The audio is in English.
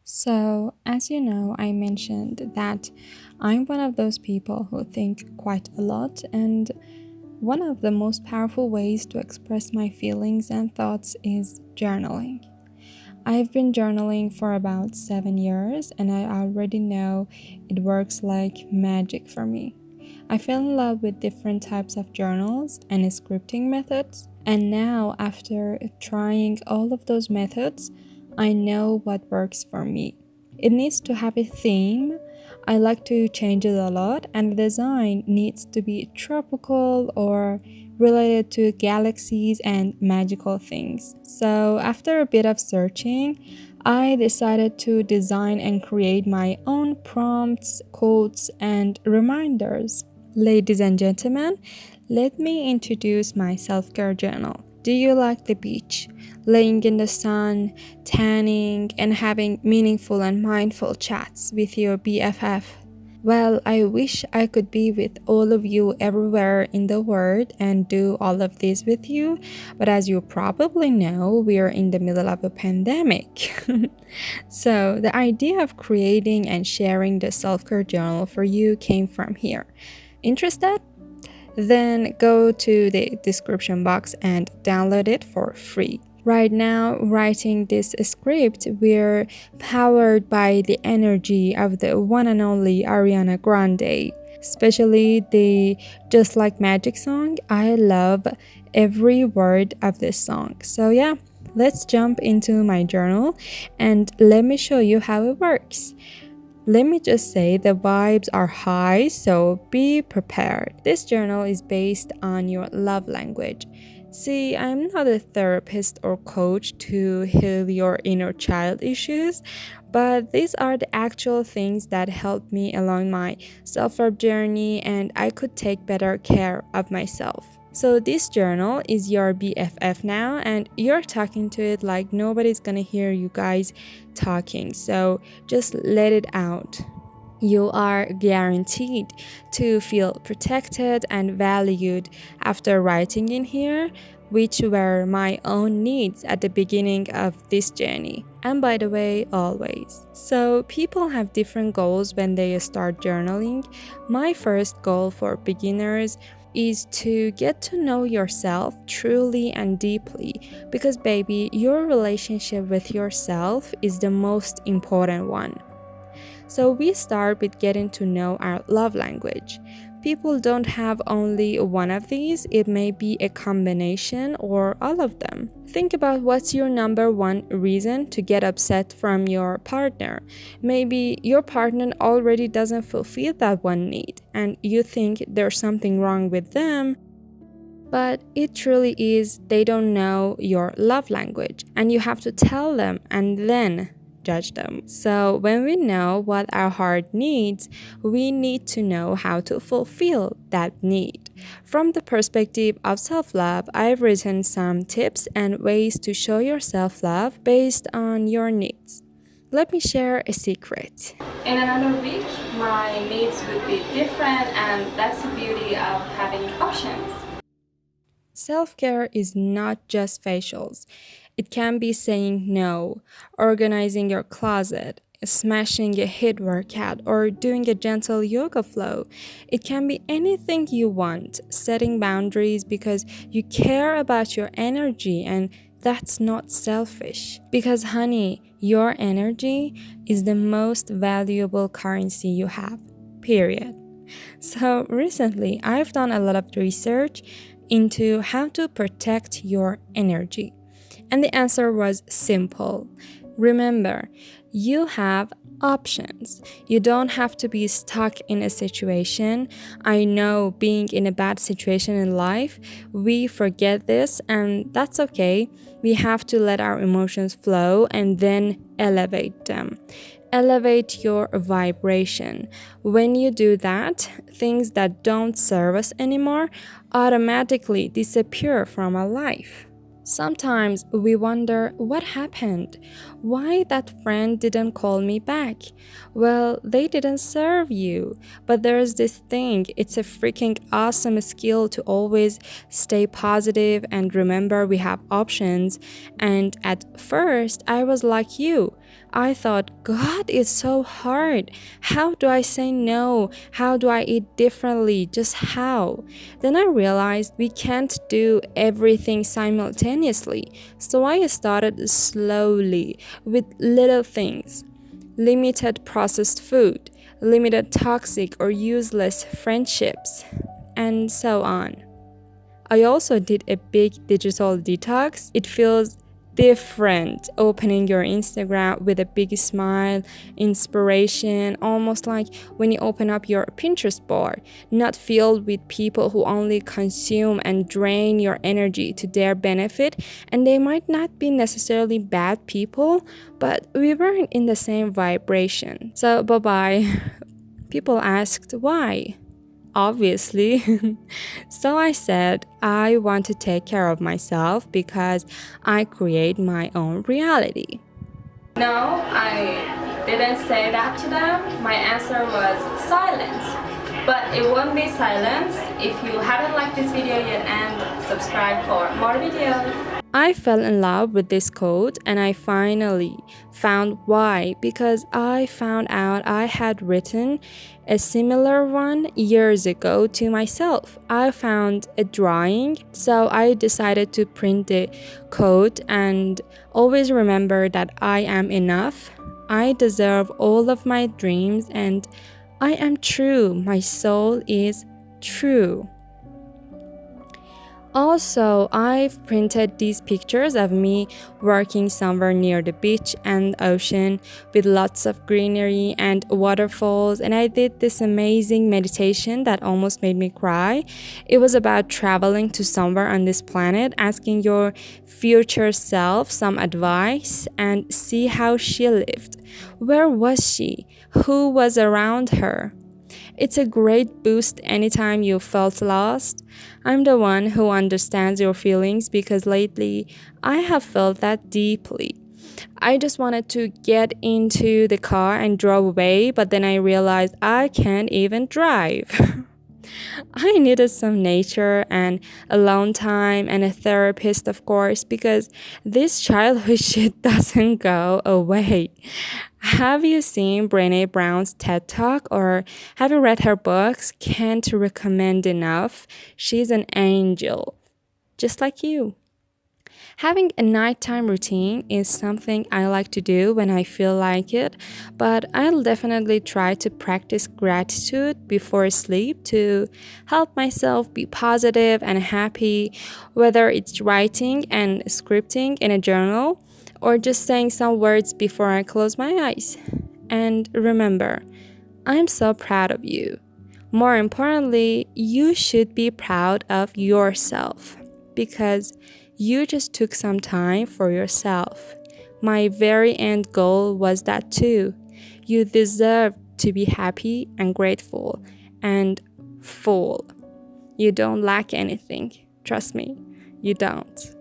So, as you know, I mentioned that I'm one of those people who think quite a lot, and one of the most powerful ways to express my feelings and thoughts is journaling. I've been journaling for about 7 years, and I already know it works like magic for me. I fell in love with different types of journals and scripting methods, and now, after trying all of those methods, I know what works for me. It needs to have a theme. I like to change it a lot, and the design needs to be tropical or related to galaxies and magical things. So, after a bit of searching, I decided to design and create my own prompts, quotes, and reminders. Ladies and gentlemen, let me introduce my self care journal. Do you like the beach? Laying in the sun, tanning, and having meaningful and mindful chats with your BFF? Well, I wish I could be with all of you everywhere in the world and do all of this with you, but as you probably know, we are in the middle of a pandemic. So, the idea of creating and sharing the self care journal for you came from here. Interested? Then go to the description box and download it for free. Right now, writing this script, we're powered by the energy of the one and only Ariana Grande, especially the Just Like Magic song. I love every word of this song. So, yeah, let's jump into my journal and let me show you how it works. Let me just say the vibes are high, so be prepared. This journal is based on your love language. See, I'm not a therapist or coach to heal your inner child issues, but these are the actual things that helped me along my self love journey, and I could take better care of myself. So, this journal is your BFF now, and you're talking to it like nobody's gonna hear you guys talking. So, just let it out. You are guaranteed to feel protected and valued after writing in here, which were my own needs at the beginning of this journey. And by the way, always. So, people have different goals when they start journaling. My first goal for beginners is to get to know yourself truly and deeply because, baby, your relationship with yourself is the most important one. So we start with getting to know our love language. People don't have only one of these, it may be a combination or all of them. Think about what's your number one reason to get upset from your partner. Maybe your partner already doesn't fulfill that one need, and you think there's something wrong with them, but it truly is they don't know your love language, and you have to tell them and then judge them. So, when we know what our heart needs, we need to know how to fulfill that need. From the perspective of self love, I've written some tips and ways to show your self love based on your needs. Let me share a secret. In another week, my needs would be different, and that's the beauty of having options. Self care is not just facials. It can be saying no, organizing your closet, smashing a HIIT workout, or doing a gentle yoga flow. It can be anything you want, setting boundaries because you care about your energy, and that's not selfish. Because, honey, your energy is the most valuable currency you have, period. So, recently, I've done a lot of research into how to protect your energy. And the answer was simple. Remember, you have options. You don't have to be stuck in a situation. I know being in a bad situation in life, we forget this, and that's okay. We have to let our emotions flow and then elevate them. Elevate your vibration. When you do that, things that don't serve us anymore automatically disappear from our life. Sometimes we wonder what happened, why that friend didn't call me back. Well, they didn't serve you. But there's this thing, it's a freaking awesome skill to always stay positive and remember we have options. And at first, I was like you. I thought, God is so hard. How do I say no? How do I eat differently? Just how? Then I realized we can't do everything simultaneously. So I started slowly with little things: limited processed food, limited toxic or useless friendships, and so on. I also did a big digital detox. It feels different opening your Instagram with a big smile, inspiration, almost like when you open up your Pinterest board, not filled with people who only consume and drain your energy to their benefit. And they might not be necessarily bad people, but we weren't in the same vibration. So bye bye. People asked why. Obviously. So I said, I want to take care of myself because I create my own reality. No, I didn't say that to them. My answer was silence. But it won't be silence if you haven't liked this video yet and subscribe for more videos. I fell in love with this quote and I finally found why, because I found out I had written a similar one years ago to myself. I found a drawing, so I decided to print the quote and always remember that I am enough. I deserve all of my dreams and I am true. My soul is true. Also, I've printed these pictures of me working somewhere near the beach and ocean with lots of greenery and waterfalls, and I did this amazing meditation that almost made me cry. It was about traveling to somewhere on this planet, asking your future self some advice and see how she lived. Where was she? Who was around her? It's a great boost anytime you felt lost. I'm the one who understands your feelings because lately I have felt that deeply. I just wanted to get into the car and drove away, but then I realized I can't even drive. I needed some nature and alone time and a therapist, of course, because this childhood shit doesn't go away. Have you seen Brené Brown's TED Talk or have you read her books? Can't recommend enough. She's an angel, just like you. Having a nighttime routine is something I like to do when I feel like it, but I'll definitely try to practice gratitude before sleep to help myself be positive and happy, whether it's writing and scripting in a journal or just saying some words before I close my eyes. And remember, I'm so proud of you. More importantly, you should be proud of yourself because you just took some time for yourself. My very end goal was that too. You deserve to be happy and grateful and full. You don't lack anything. Trust me, you don't.